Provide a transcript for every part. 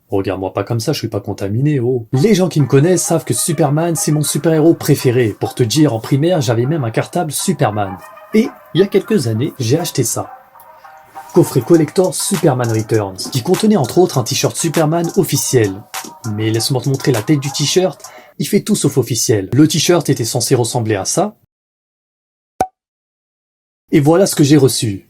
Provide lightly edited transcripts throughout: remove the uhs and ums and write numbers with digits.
Regarde-moi pas comme ça, je suis pas contaminé, oh. Les gens qui me connaissent savent que Superman, c'est mon super-héros préféré. Pour te dire, en primaire, j'avais même un cartable Superman. Et, il y a quelques années, j'ai acheté ça. Coffret collector Superman Returns, qui contenait entre autres un t-shirt Superman officiel. Mais laisse-moi te montrer la tête du t-shirt, il fait tout sauf officiel. Le t-shirt était censé ressembler à ça. Et voilà ce que j'ai reçu.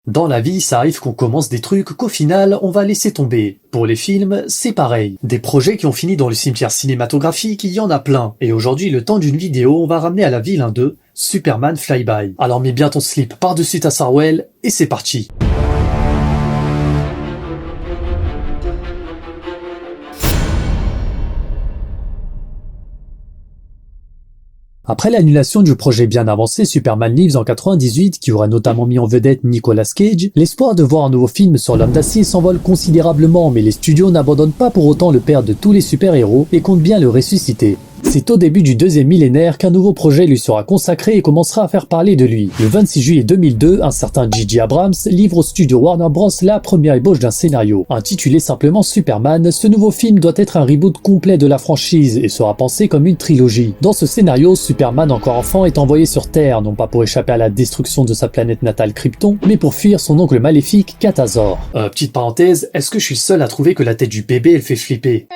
Dans la vie, ça arrive qu'on commence des trucs qu'au final, on va laisser tomber. Pour les films, c'est pareil. Des projets qui ont fini dans le cimetière cinématographique, il y en a plein. Et aujourd'hui, le temps d'une vidéo, on va ramener à la vie l'un d'eux, Superman Flyby. Alors mets bien ton slip par-dessus ta Sarwell, et c'est parti. Après l'annulation du projet bien avancé Superman Lives en 98, qui aurait notamment mis en vedette Nicolas Cage, l'espoir de voir un nouveau film sur l'homme d'acier s'envole considérablement, mais les studios n'abandonnent pas pour autant le père de tous les super-héros et comptent bien le ressusciter. C'est au début du deuxième millénaire qu'un nouveau projet lui sera consacré et commencera à faire parler de lui. Le 26 juillet 2002, un certain J.J. Abrams livre au studio Warner Bros. La première ébauche d'un scénario. Intitulé simplement Superman, ce nouveau film doit être un reboot complet de la franchise et sera pensé comme une trilogie. Dans ce scénario, Superman encore enfant est envoyé sur Terre, non pas pour échapper à la destruction de sa planète natale Krypton, mais pour fuir son oncle maléfique Katasor. Petite parenthèse, est-ce que je suis seul à trouver que la tête du bébé elle fait flipper?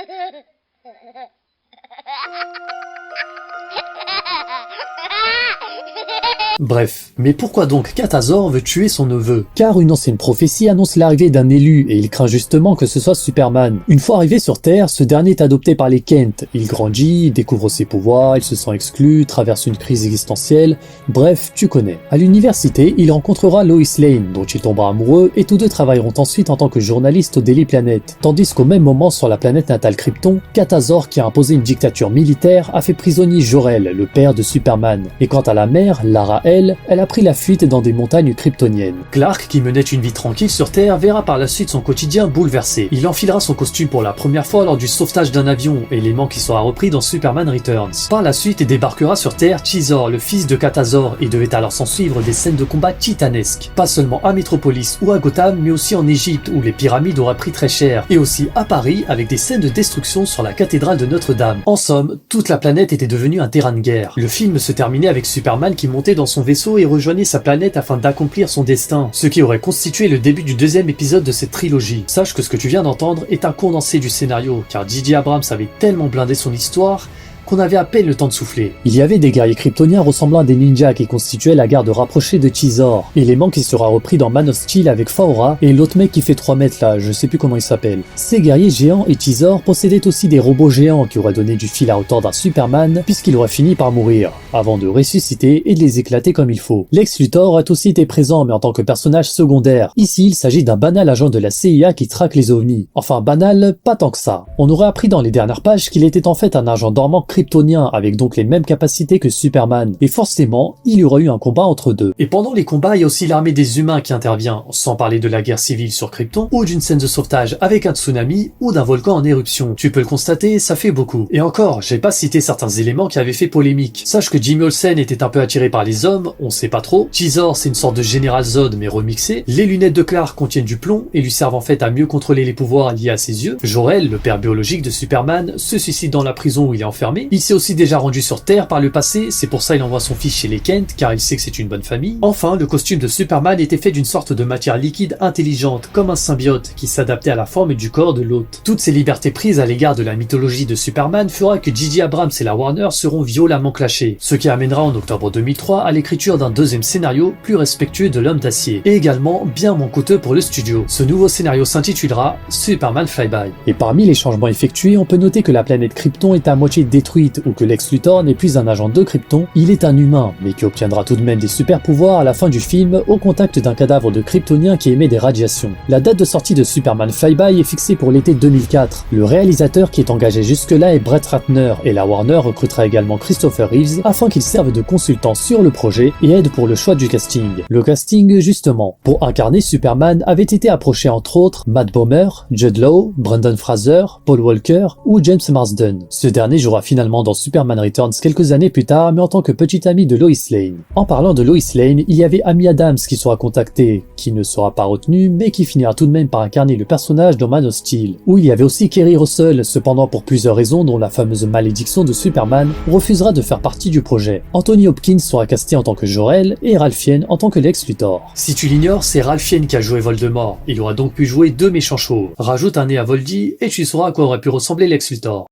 Bref, mais pourquoi donc Katasor veut tuer son neveu? Car une ancienne prophétie annonce l'arrivée d'un élu et il craint justement que ce soit Superman. Une fois arrivé sur Terre, ce dernier est adopté par les Kent. Il grandit, il découvre ses pouvoirs, il se sent exclu, traverse une crise existentielle, bref, tu connais. À l'université, il rencontrera Lois Lane, dont il tombera amoureux et tous deux travailleront ensuite en tant que journalistes au Daily Planet. Tandis qu'au même moment sur la planète natale Krypton, Katasor, qui a imposé une dictature militaire, a fait prisonnier Jor-El, le père de Superman. Et quant à la mère, Lara, elle a pris la fuite dans des montagnes kryptoniennes. Clark, qui menait une vie tranquille sur Terre, verra par la suite son quotidien bouleversé. Il enfilera son costume pour la première fois lors du sauvetage d'un avion, élément qui sera repris dans Superman Returns. Par la suite, débarquera sur Terre Chizor, le fils de Katasor, et devait alors s'en suivre des scènes de combat titanesques. Pas seulement à Metropolis ou à Gotham, mais aussi en Égypte, où les pyramides auraient pris très cher, et aussi à Paris, avec des scènes de destruction sur la cathédrale de Notre-Dame. En somme, toute la planète était devenue un terrain de guerre. Le film se terminait avec Superman qui montait dans son vaisseau et rejoignait sa planète afin d'accomplir son destin, ce qui aurait constitué le début du deuxième épisode de cette trilogie. Sache que ce que tu viens d'entendre est un condensé du scénario, car J.J. Abrams avait tellement blindé son histoire qu'on avait à peine le temps de souffler. Il y avait des guerriers kryptoniens ressemblant à des ninjas qui constituaient la garde rapprochée de Chizor, élément qui sera repris dans Man of Steel avec Faora et l'autre mec qui fait 3 mètres là, je sais plus comment il s'appelle. Ces guerriers géants et Chizor possédaient aussi des robots géants qui auraient donné du fil à retordre à Superman puisqu'il aurait fini par mourir, avant de ressusciter et de les éclater comme il faut. Lex Luthor a aussi été présent mais en tant que personnage secondaire. Ici, il s'agit d'un banal agent de la CIA qui traque les ovnis. Enfin banal, pas tant que ça. On aurait appris dans les dernières pages qu'il était en fait un agent dormant kryptonien avec donc les mêmes capacités que Superman, et forcément, il y aurait eu un combat entre deux. Et pendant les combats, il y a aussi l'armée des humains qui intervient, sans parler de la guerre civile sur Krypton, ou d'une scène de sauvetage avec un tsunami, ou d'un volcan en éruption. Tu peux le constater, ça fait beaucoup. Et encore, j'ai pas cité certains éléments qui avaient fait polémique. Sache que Jimmy Olsen était un peu attiré par les hommes, on sait pas trop. Chizor, c'est une sorte de Général Zod mais remixé. Les lunettes de Clark contiennent du plomb et lui servent en fait à mieux contrôler les pouvoirs liés à ses yeux. Jor-El, le père biologique de Superman, se suicide dans la prison où il est enfermé. Il s'est aussi déjà rendu sur Terre par le passé, c'est pour ça il envoie son fils chez les Kent, car il sait que c'est une bonne famille. Enfin, le costume de Superman était fait d'une sorte de matière liquide intelligente, comme un symbiote, qui s'adaptait à la forme du corps de l'hôte. Toutes ces libertés prises à l'égard de la mythologie de Superman fera que J.J. Abrams et la Warner seront violemment clashés, ce qui amènera en octobre 2003 à l'écriture d'un deuxième scénario plus respectueux de l'homme d'acier, et également bien moins coûteux pour le studio. Ce nouveau scénario s'intitulera Superman Flyby. Et parmi les changements effectués, on peut noter que la planète Krypton est à moitié détruite détruite ou que Lex Luthor n'est plus un agent de Krypton, il est un humain, mais qui obtiendra tout de même des super pouvoirs à la fin du film au contact d'un cadavre de kryptonien qui émet des radiations. La date de sortie de Superman Flyby est fixée pour l'été 2004. Le réalisateur qui est engagé jusque-là est Brett Ratner et la Warner recrutera également Christopher Reeves afin qu'il serve de consultant sur le projet et aide pour le choix du casting. Le casting, justement, pour incarner Superman avait été approché entre autres Matt Bomer, Judd Law, Brendan Fraser, Paul Walker ou James Marsden. Ce dernier jouera finalement dans Superman Returns quelques années plus tard, mais en tant que petit ami de Lois Lane. En parlant de Lois Lane, il y avait Amy Adams qui sera contactée, qui ne sera pas retenue, mais qui finira tout de même par incarner le personnage dans Man of Steel. Où il y avait aussi Kerry Russell, cependant pour plusieurs raisons dont la fameuse malédiction de Superman, refusera de faire partie du projet. Anthony Hopkins sera casté en tant que Jor-El et Ralph Fiennes en tant que Lex Luthor. Si tu l'ignores, c'est Ralph Fiennes qui a joué Voldemort. Il aura donc pu jouer deux méchants chauves. Rajoute un nez à Voldy et tu sauras à quoi aurait pu ressembler Lex Luthor.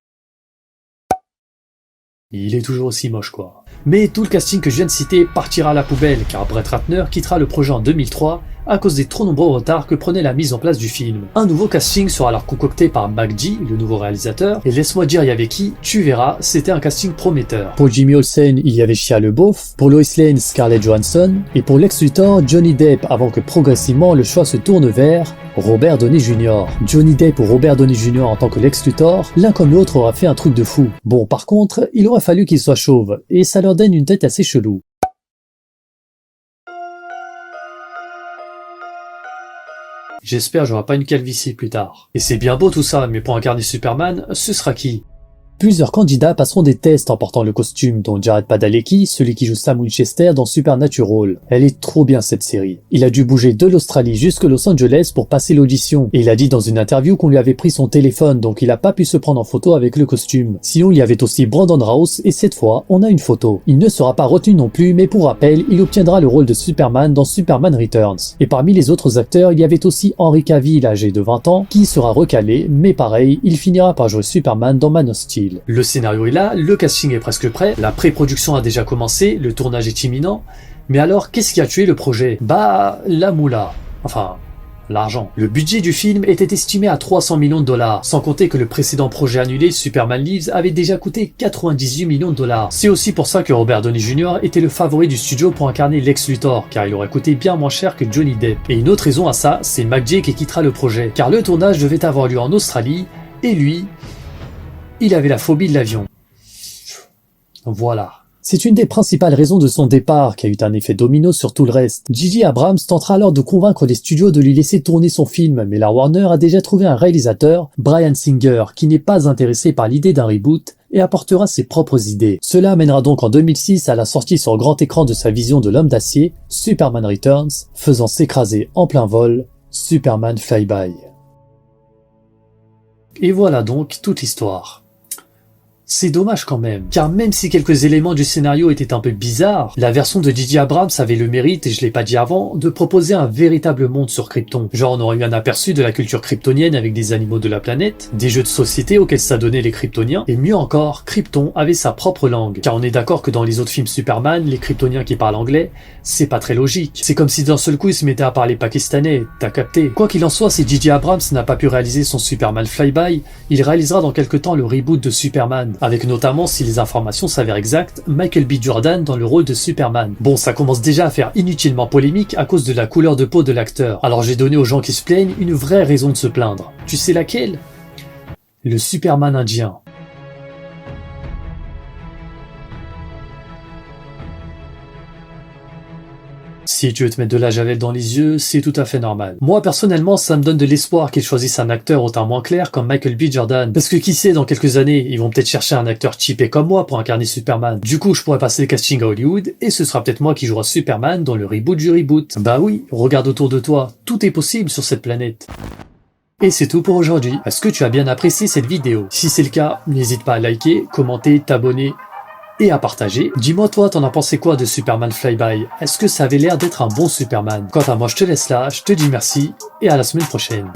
Il est toujours aussi moche quoi. Mais tout le casting que je viens de citer partira à la poubelle car Brett Ratner quittera le projet en 2003 à cause des trop nombreux retards que prenait la mise en place du film. Un nouveau casting sera alors concocté par McG, le nouveau réalisateur, et laisse-moi dire il y avait qui, tu verras, c'était un casting prometteur. Pour Jimmy Olsen, il y avait Shia LaBeouf, pour Lois Lane, Scarlett Johansson, et pour Lex Luthor, Johnny Depp, avant que progressivement le choix se tourne vers Robert Downey Jr. Johnny Depp ou Robert Downey Jr. en tant que Lex Luthor, l'un comme l'autre aura fait un truc de fou. Bon, par contre, il aurait fallu qu'il soit chauve, et ça leur donne une tête assez chelou. J'espère que j'aurai pas une calvitie plus tard. Et c'est bien beau tout ça, mais pour incarner Superman, ce sera qui ? Plusieurs candidats passeront des tests en portant le costume, dont Jared Padalecki, celui qui joue Sam Winchester dans Supernatural. Elle est trop bien cette série. Il a dû bouger de l'Australie jusque Los Angeles pour passer l'audition, et il a dit dans une interview qu'on lui avait pris son téléphone, donc il a pas pu se prendre en photo avec le costume. Sinon il y avait aussi Brandon Routh, et cette fois, on a une photo. Il ne sera pas retenu non plus, mais pour rappel, il obtiendra le rôle de Superman dans Superman Returns. Et parmi les autres acteurs, il y avait aussi Henry Cavill, âgé de 20 ans, qui sera recalé, mais pareil, il finira par jouer Superman dans Man of Steel. Le scénario est là, le casting est presque prêt, la pré-production a déjà commencé, le tournage est imminent. Mais alors, qu'est-ce qui a tué le projet ? Bah, la moula. Enfin, l'argent. Le budget du film était estimé à 300 millions de dollars, sans compter que le précédent projet annulé, Superman Lives, avait déjà coûté 98 millions de dollars. C'est aussi pour ça que Robert Downey Jr. était le favori du studio pour incarner Lex Luthor, car il aurait coûté bien moins cher que Johnny Depp. Et une autre raison à ça, c'est McG qui quittera le projet, car le tournage devait avoir lieu en Australie, et lui, il avait la phobie de l'avion. Voilà. C'est une des principales raisons de son départ qui a eu un effet domino sur tout le reste. J.J. Abrams tentera alors de convaincre les studios de lui laisser tourner son film, mais la Warner a déjà trouvé un réalisateur, Bryan Singer, qui n'est pas intéressé par l'idée d'un reboot et apportera ses propres idées. Cela amènera donc en 2006 à la sortie sur grand écran de sa vision de l'homme d'acier, Superman Returns, faisant s'écraser en plein vol Superman Flyby. Et voilà donc toute l'histoire. C'est dommage quand même, car même si quelques éléments du scénario étaient un peu bizarres, la version de J.J. Abrams avait le mérite, et je l'ai pas dit avant, de proposer un véritable monde sur Krypton. Genre on aurait eu un aperçu de la culture kryptonienne avec des animaux de la planète, des jeux de société auxquels s'adonnaient les Kryptoniens, et mieux encore, Krypton avait sa propre langue. Car on est d'accord que dans les autres films Superman, les Kryptoniens qui parlent anglais, c'est pas très logique. C'est comme si d'un seul coup ils se mettaient à parler pakistanais, t'as capté. Quoi qu'il en soit, si J.J. Abrams n'a pas pu réaliser son Superman Flyby, il réalisera dans quelque temps le reboot de Superman, avec notamment, si les informations s'avèrent exactes, Michael B. Jordan dans le rôle de Superman. Bon, ça commence déjà à faire inutilement polémique à cause de la couleur de peau de l'acteur. Alors j'ai donné aux gens qui se plaignent une vraie raison de se plaindre. Tu sais laquelle ? Le Superman indien. Si tu veux te mettre de la javel dans les yeux, c'est tout à fait normal. Moi, personnellement, ça me donne de l'espoir qu'ils choisissent un acteur au teint moins clair comme Michael B. Jordan. Parce que qui sait, dans quelques années, ils vont peut-être chercher un acteur typé comme moi pour incarner Superman. Du coup, je pourrais passer le casting à Hollywood, et ce sera peut-être moi qui jouera Superman dans le reboot du reboot. Bah oui, regarde autour de toi, tout est possible sur cette planète. Et c'est tout pour aujourd'hui. Est-ce que tu as bien apprécié cette vidéo ? Si c'est le cas, n'hésite pas à liker, commenter, t'abonner et à partager. Dis-moi toi, t'en as pensé quoi de Superman Flyby ? Est-ce que ça avait l'air d'être un bon Superman ? Quant à moi, je te laisse là, je te dis merci et à la semaine prochaine.